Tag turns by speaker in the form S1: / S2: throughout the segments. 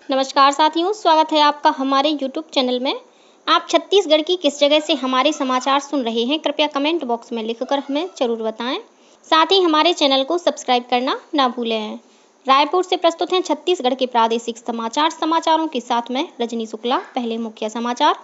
S1: नमस्कार साथियों, स्वागत है आपका हमारे YouTube चैनल में। आप छत्तीसगढ़ की किस जगह से हमारे समाचार सुन रहे हैं, कृपया कमेंट बॉक्स में लिखकर हमें जरूर बताएं। साथ ही हमारे चैनल को सब्सक्राइब करना ना भूलें। रायपुर से प्रस्तुत हैं छत्तीसगढ़ के प्रादेशिक समाचारों के साथ में रजनी शुक्ला। पहले मुख्य समाचार।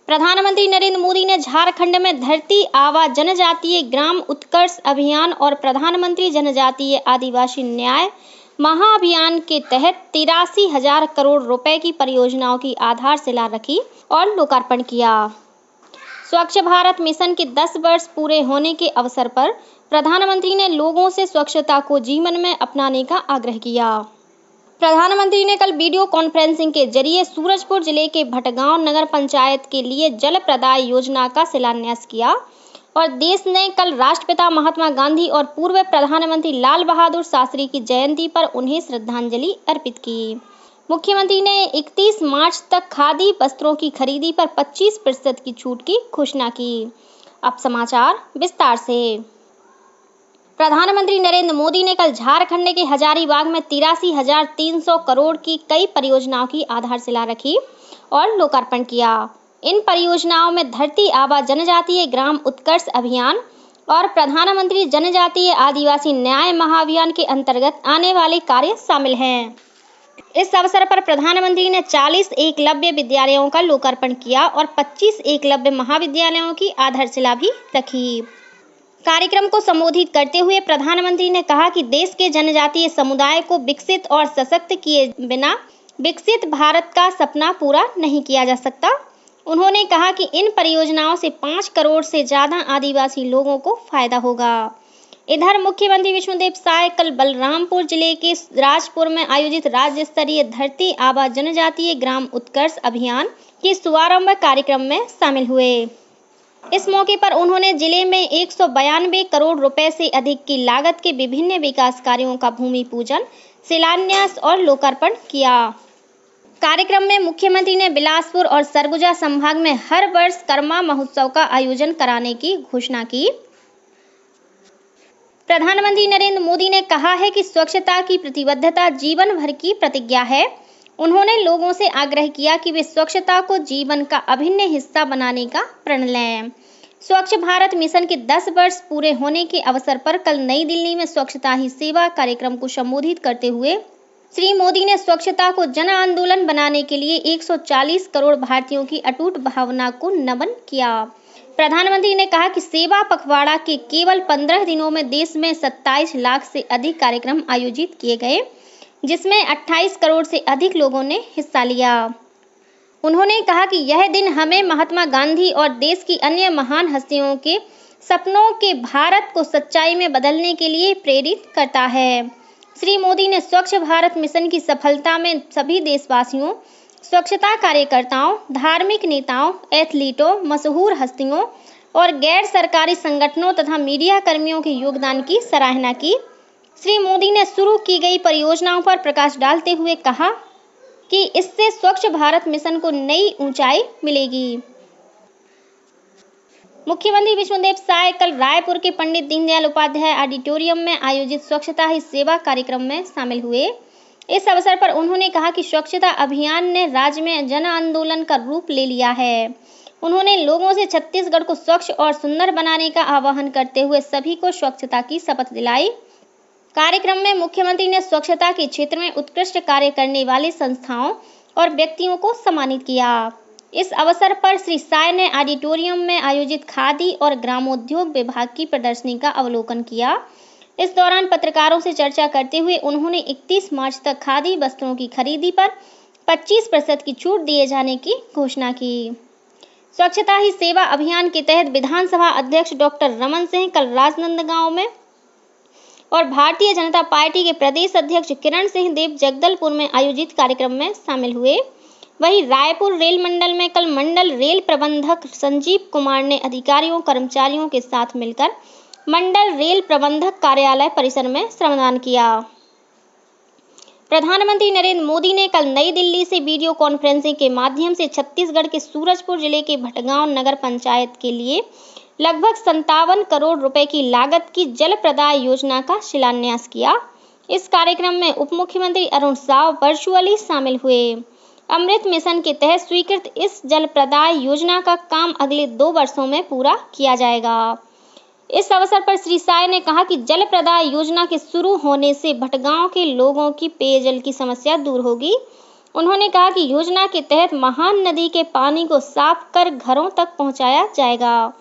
S1: प्रधानमंत्री नरेंद्र मोदी ने झारखंड में धरती आबा जनजातीय ग्राम उत्कर्ष अभियान और प्रधानमंत्री जनजातीय आदिवासी न्याय महाअभियान के तहत 83,000 करोड़ रुपए की परियोजनाओं की आधारशिला रखी और लोकार्पण किया। स्वच्छ भारत मिशन के 10 वर्ष पूरे होने के अवसर पर प्रधानमंत्री ने लोगों से स्वच्छता को जीवन में अपनाने का आग्रह किया। प्रधानमंत्री ने कल वीडियो कॉन्फ्रेंसिंग के जरिए सूरजपुर जिले के भटगांव नगर पंचायत के लिए जल प्रदाय योजना का शिलान्यास किया और देश ने कल राष्ट्रपिता महात्मा गांधी और पूर्व प्रधानमंत्री लाल बहादुर शास्त्री की जयंती पर उन्हें श्रद्धांजलि अर्पित की। मुख्यमंत्री ने 31 मार्च तक खादी वस्त्रों की खरीदी पर 25% की छूट की घोषणा की। अब समाचार विस्तार से। प्रधानमंत्री नरेंद्र मोदी ने कल झारखंड के हजारीबाग में 83,300 करोड़ की कई परियोजनाओं की आधारशिला रखी और लोकार्पण किया। इन परियोजनाओं में धरती आबा जनजातीय ग्राम उत्कर्ष अभियान और प्रधानमंत्री जनजातीय आदिवासी न्याय महाअभियान के अंतर्गत आने वाले कार्य शामिल हैं। इस अवसर पर प्रधानमंत्री ने 40 एकलव्य विद्यालयों का लोकार्पण किया और 25 एकलव्य महाविद्यालयों की आधारशिला भी रखी। कार्यक्रम को संबोधित करते हुए प्रधानमंत्री ने कहा कि देश के जनजातीय समुदाय को विकसित और सशक्त किए बिना विकसित भारत का सपना पूरा नहीं किया जा सकता। उन्होंने कहा कि इन परियोजनाओं से 5 करोड़ से ज्यादा आदिवासी लोगों को फायदा होगा। इधर मुख्यमंत्री विष्णुदेव साय कल बलरामपुर जिले के राजपुर में आयोजित राज्य स्तरीय धरती आबा जनजातीय ग्राम उत्कर्ष अभियान के शुभारंभ कार्यक्रम में शामिल हुए। इस मौके पर उन्होंने जिले में 192 करोड़ रुपए से अधिक की लागत के विभिन्न विकास कार्यों का भूमि पूजन, शिलान्यास और लोकार्पण किया। कार्यक्रम में मुख्यमंत्री ने बिलासपुर और सरगुजा संभाग में हर वर्ष कर्मा महोत्सव का आयोजन कराने की घोषणा की। प्रधानमंत्री नरेंद्र मोदी ने कहा है कि स्वच्छता की प्रतिबद्धता जीवन भर की प्रतिज्ञा है। उन्होंने लोगों से आग्रह किया कि वे स्वच्छता को जीवन का अभिन्न हिस्सा बनाने का प्रण लें। स्वच्छ भारत मिशन के 10 वर्ष पूरे होने के अवसर पर कल नई दिल्ली में स्वच्छता ही सेवा कार्यक्रम को संबोधित करते हुए श्री मोदी ने स्वच्छता को जन आंदोलन बनाने के लिए 140 करोड़ भारतीयों की अटूट भावना को नमन किया। प्रधानमंत्री ने कहा कि सेवा पखवाड़ा के केवल 15 दिनों में देश में 27 लाख से अधिक कार्यक्रम आयोजित किए गए, जिसमें 28 करोड़ से अधिक लोगों ने हिस्सा लिया। उन्होंने कहा कि यह दिन हमें महात्मा गांधी और देश की अन्य महान हस्तियों के सपनों के भारत को सच्चाई में बदलने के लिए प्रेरित करता है। श्री मोदी ने स्वच्छ भारत मिशन की सफलता में सभी देशवासियों, स्वच्छता कार्यकर्ताओं, धार्मिक नेताओं, एथलीटों, मशहूर हस्तियों और गैर सरकारी संगठनों तथा मीडिया कर्मियों के योगदान की सराहना की। श्री मोदी ने शुरू की गई परियोजनाओं पर प्रकाश डालते हुए कहा कि इससे स्वच्छ भारत मिशन को नई ऊंचाई मिलेगी। मुख्यमंत्री विष्णुदेव साय कल रायपुर के पंडित दीनदयाल उपाध्याय ऑडिटोरियम में आयोजित स्वच्छता ही सेवा कार्यक्रम में शामिल हुए। इस अवसर पर उन्होंने कहा कि स्वच्छता अभियान ने राज्य में जन आंदोलन का रूप ले लिया है। उन्होंने लोगों से छत्तीसगढ़ को स्वच्छ और सुंदर बनाने का आह्वान करते हुए सभी को स्वच्छता की शपथ दिलाई। कार्यक्रम में मुख्यमंत्री ने स्वच्छता के क्षेत्र में उत्कृष्ट कार्य करने वाली संस्थाओं और व्यक्तियों को सम्मानित किया। इस अवसर पर श्री साय ने ऑडिटोरियम में आयोजित खादी और ग्रामोद्योग विभाग की प्रदर्शनी का अवलोकन किया। इस दौरान पत्रकारों से चर्चा करते हुए उन्होंने 31 मार्च तक खादी वस्त्रों की खरीदी पर 25% की छूट दिए जाने की घोषणा की। स्वच्छता ही सेवा अभियान के तहत विधानसभा अध्यक्ष डॉक्टर रमन सिंह कल राजनांदगांव में और भारतीय जनता पार्टी के प्रदेश अध्यक्ष किरण सिंह देव जगदलपुर में आयोजित कार्यक्रम में शामिल हुए। वहीं रायपुर रेल मंडल में कल मंडल रेल प्रबंधक संजीव कुमार ने अधिकारियों कर्मचारियों के साथ मिलकर मंडल रेल प्रबंधक कार्यालय परिसर में श्रमदान किया। प्रधानमंत्री नरेंद्र मोदी ने कल नई दिल्ली से वीडियो कॉन्फ्रेंसिंग के माध्यम से छत्तीसगढ़ के सूरजपुर जिले के भटगांव नगर पंचायत के लिए लगभग 57 करोड़ रुपए की लागत की जल प्रदाय योजना का शिलान्यास किया। इस कार्यक्रम में उप मुख्यमंत्री अरुण साव वर्चुअली शामिल हुए। अमृत मिशन के तहत स्वीकृत इस जल प्रदाय योजना का काम अगले 2 वर्षों में पूरा किया जाएगा। इस अवसर पर श्री साय ने कहा कि जल प्रदाय योजना के शुरू होने से भटगांव के लोगों की पेयजल की समस्या दूर होगी। उन्होंने कहा कि योजना के तहत महान नदी के पानी को साफ कर घरों तक पहुंचाया जाएगा।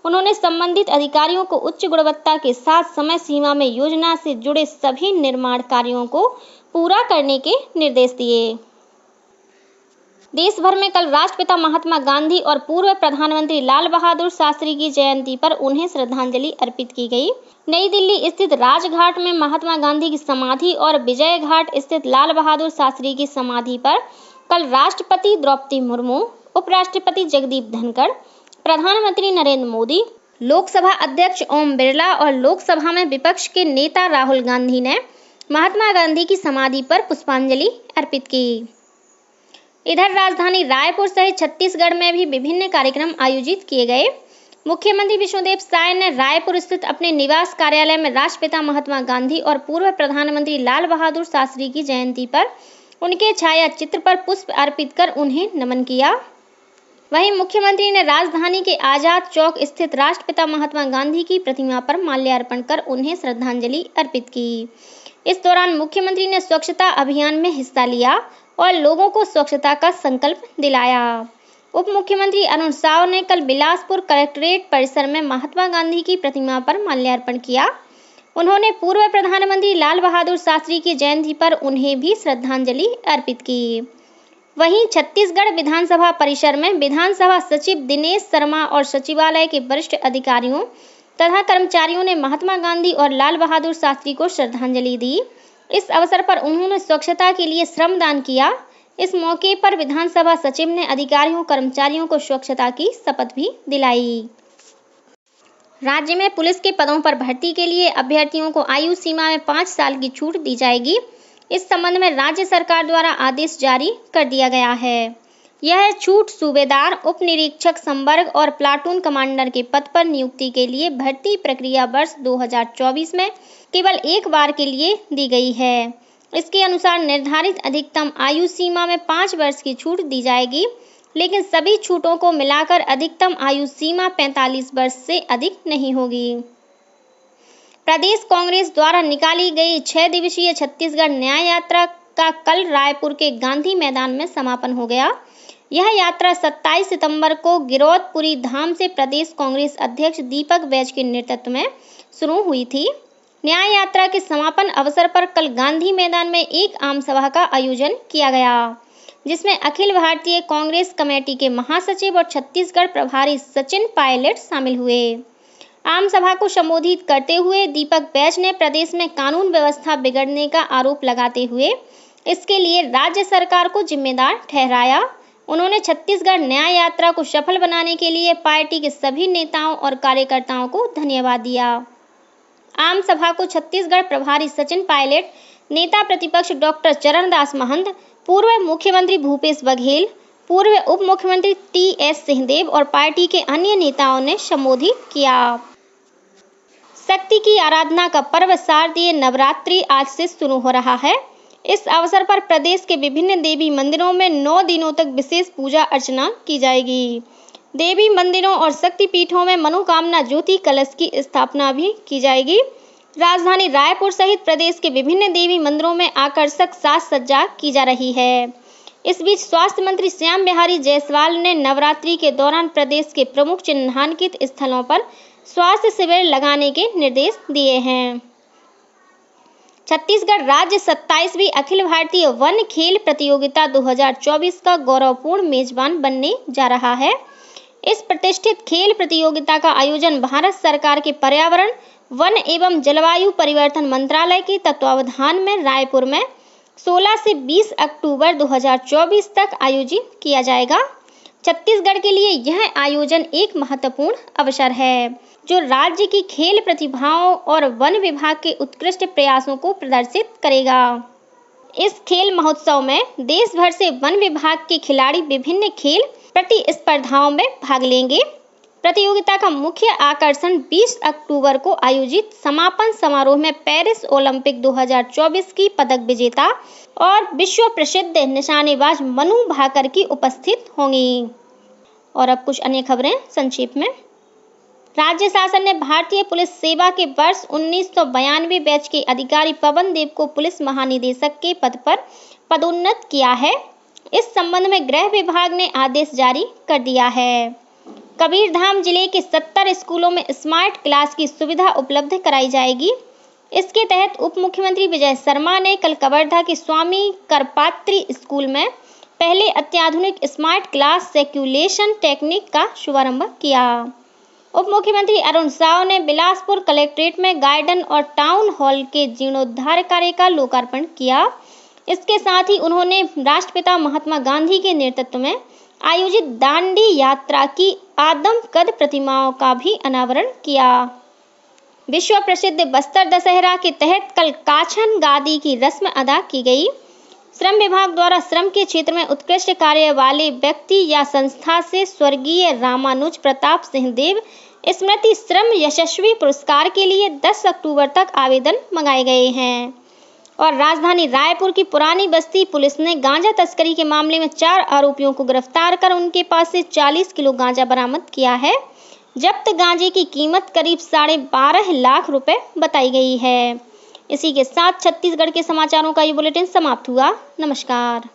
S1: उन्होंने संबंधित अधिकारियों को उच्च गुणवत्ता के साथ समय सीमा में योजना से जुड़े सभी निर्माण कार्यों को पूरा करने के निर्देश दिए। देश भर में कल राष्ट्रपिता महात्मा गांधी और पूर्व प्रधानमंत्री लाल बहादुर शास्त्री की जयंती पर उन्हें श्रद्धांजलि अर्पित की गई। नई दिल्ली स्थित राजघाट में महात्मा गांधी की समाधि और विजय घाट स्थित लाल बहादुर शास्त्री की समाधि पर कल राष्ट्रपति द्रौपदी मुर्मू, उपराष्ट्रपति जगदीप धनखड़, प्रधानमंत्री नरेंद्र मोदी, लोकसभा अध्यक्ष ओम बिरला और लोकसभा में विपक्ष के नेता राहुल गांधी ने महात्मा गांधी की समाधि पर पुष्पांजलि अर्पित की। इधर राजधानी रायपुर सहित छत्तीसगढ़ में भी विभिन्न कार्यक्रम आयोजित किए गए। मुख्यमंत्री विष्णुदेव साय ने रायपुर स्थित अपने निवास कार्यालय में राष्ट्रपिता महात्मा गांधी और पूर्व प्रधानमंत्री लाल बहादुर शास्त्री की जयंती पर उनके छाया चित्र पर पुष्प अर्पित कर उन्हें नमन किया। वहीं मुख्यमंत्री ने राजधानी के आजाद चौक स्थित राष्ट्रपिता महात्मा गांधी की प्रतिमा पर माल्यार्पण कर उन्हें श्रद्धांजलि अर्पित की। इस दौरान मुख्यमंत्री ने स्वच्छता अभियान में हिस्सा लिया और लोगों को स्वच्छता का संकल्प दिलाया। उप मुख्यमंत्री अरुण साव ने कल बिलासपुर कलेक्ट्रेट परिसर में महात्मा गांधी की प्रतिमा पर माल्यार्पण किया। उन्होंने पूर्व प्रधानमंत्री लाल बहादुर शास्त्री की जयंती पर उन्हें भी श्रद्धांजलि अर्पित की। वहीं छत्तीसगढ़ विधानसभा परिसर में विधानसभा सचिव दिनेश शर्मा और सचिवालय के वरिष्ठ अधिकारियों तथा कर्मचारियों ने महात्मा गांधी और लाल बहादुर शास्त्री को श्रद्धांजलि दी। इस अवसर पर उन्होंने स्वच्छता के लिए श्रमदान किया। इस मौके पर विधानसभा सचिव ने अधिकारियों कर्मचारियों को स्वच्छता की शपथ भी दिलाई। राज्य में पुलिस के पदों पर भर्ती के लिए अभ्यर्थियों को आयु सीमा में 5 साल की छूट दी जाएगी। इस संबंध में राज्य सरकार द्वारा आदेश जारी कर दिया गया है। यह छूट सूबेदार, उप निरीक्षक संवर्ग और प्लाटून कमांडर के पद पर नियुक्ति के लिए भर्ती प्रक्रिया वर्ष 2024 में केवल एक बार के लिए दी गई है। इसके अनुसार निर्धारित अधिकतम आयु सीमा में 5 वर्ष की छूट दी जाएगी, लेकिन सभी छूटों को मिलाकर अधिकतम आयु सीमा 45 वर्ष से अधिक नहीं होगी। प्रदेश कांग्रेस द्वारा निकाली गई 6 दिवसीय छत्तीसगढ़ न्याय यात्रा का कल रायपुर के गांधी मैदान में समापन हो गया। यह यात्रा 27 सितंबर को गिरौदपुरी धाम से प्रदेश कांग्रेस अध्यक्ष दीपक बैज के नेतृत्व में शुरू हुई थी। न्याय यात्रा के समापन अवसर पर कल गांधी मैदान में एक आम सभा का आयोजन किया गया, जिसमें अखिल भारतीय कांग्रेस कमेटी के महासचिव और छत्तीसगढ़ प्रभारी सचिन पायलट शामिल हुए। आम सभा को संबोधित करते हुए दीपक बैज ने प्रदेश में कानून व्यवस्था बिगड़ने का आरोप लगाते हुए इसके लिए राज्य सरकार को जिम्मेदार ठहराया। उन्होंने छत्तीसगढ़ न्याय यात्रा को सफल बनाने के लिए पार्टी के सभी नेताओं और कार्यकर्ताओं को धन्यवाद दिया। आम सभा को छत्तीसगढ़ प्रभारी सचिन पायलट, नेता प्रतिपक्ष डॉक्टर चरणदास महंत, पूर्व मुख्यमंत्री भूपेश बघेल, पूर्व उप मुख्यमंत्री टी.एस. सिंहदेव और पार्टी के अन्य नेताओं ने संबोधित किया। शक्ति की आराधना का पर्व शारदीय नवरात्रि आज से शुरू हो रहा है। इस अवसर पर प्रदेश के विभिन्न देवी मंदिरों में 9 दिनों तक विशेष पूजा अर्चना की जाएगी। देवी मंदिरों और शक्तिपीठों में मनोकामना ज्योति कलश की स्थापना भी की जाएगी। राजधानी रायपुर सहित प्रदेश के विभिन्न देवी मंदिरों में आकर्षक साज सज्जा की जा रही है। इस बीच स्वास्थ्य मंत्री श्याम बिहारी जायसवाल ने नवरात्रि के दौरान प्रदेश के प्रमुख चिन्हांकित स्थलों पर स्वास्थ्य शिविर लगाने के निर्देश दिए हैं। छत्तीसगढ़ राज्य 27वीं अखिल भारतीय वन खेल प्रतियोगिता 2024 का गौरवपूर्ण मेजबान बनने जा रहा है। इस प्रतिष्ठित खेल प्रतियोगिता का आयोजन भारत सरकार के पर्यावरण, वन एवं जलवायु परिवर्तन मंत्रालय के तत्वावधान में रायपुर में 16 से 20 अक्टूबर 2024 तक आयोजित किया जाएगा। छत्तीसगढ़ के लिए यह आयोजन एक महत्वपूर्ण अवसर है, जो राज्य की खेल प्रतिभाओं और वन विभाग के उत्कृष्ट प्रयासों को प्रदर्शित करेगा। इस खेल महोत्सव में देश भर से वन विभाग के खिलाड़ी विभिन्न खेल प्रतिस्पर्धाओं में भाग लेंगे। प्रतियोगिता का मुख्य आकर्षण 20 अक्टूबर को आयोजित समापन समारोह में पेरिस ओलंपिक 2024 की पदक विजेता और विश्व प्रसिद्ध निशानेबाज मनु भाकर की उपस्थित होंगी। और अब कुछ अन्य खबरें संक्षेप में। राज्य शासन ने भारतीय पुलिस सेवा के वर्ष 1992 बैच के अधिकारी पवन देव को पुलिस महानिदेशक के पद पर पदोन्नत किया है। इस संबंध में गृह विभाग ने आदेश जारी कर दिया है। कबीरधाम जिले के 70 स्कूलों में स्मार्ट क्लास की सुविधा उपलब्ध कराई जाएगी। इसके तहत उप मुख्यमंत्री विजय शर्मा ने कल कवर्धा के स्वामी करपात्री स्कूल में पहले अत्याधुनिक स्मार्ट क्लास सेक्यूलेशन टेक्निक का शुभारंभ किया। उप मुख्यमंत्री अरुण साव ने बिलासपुर कलेक्ट्रेट में गार्डन और टाउन हॉल के जीर्णोद्धार कार्य का लोकार्पण किया। इसके साथ ही उन्होंने राष्ट्रपिता महात्मा गांधी के नेतृत्व में आयोजित दांडी यात्रा की आदमकद प्रतिमाओं का भी अनावरण किया। विश्व प्रसिद्ध बस्तर दशहरा के तहत कल काछन गादी की रस्म अदा की गई। श्रम विभाग द्वारा श्रम के क्षेत्र में उत्कृष्ट कार्य वाले व्यक्ति या संस्था से स्वर्गीय रामानुज प्रताप सिंह देव स्मृति श्रम यशस्वी पुरस्कार के लिए 10 अक्टूबर तक आवेदन मंगाए गए हैं। और राजधानी रायपुर की पुरानी बस्ती पुलिस ने गांजा तस्करी के मामले में 4 आरोपियों को गिरफ्तार कर उनके पास से 40 किलो गांजा बरामद किया है। जब्त गांजे की कीमत करीब 12.5 लाख रुपए बताई गई है। इसी के साथ छत्तीसगढ़ के समाचारों का ये बुलेटिन समाप्त हुआ। नमस्कार।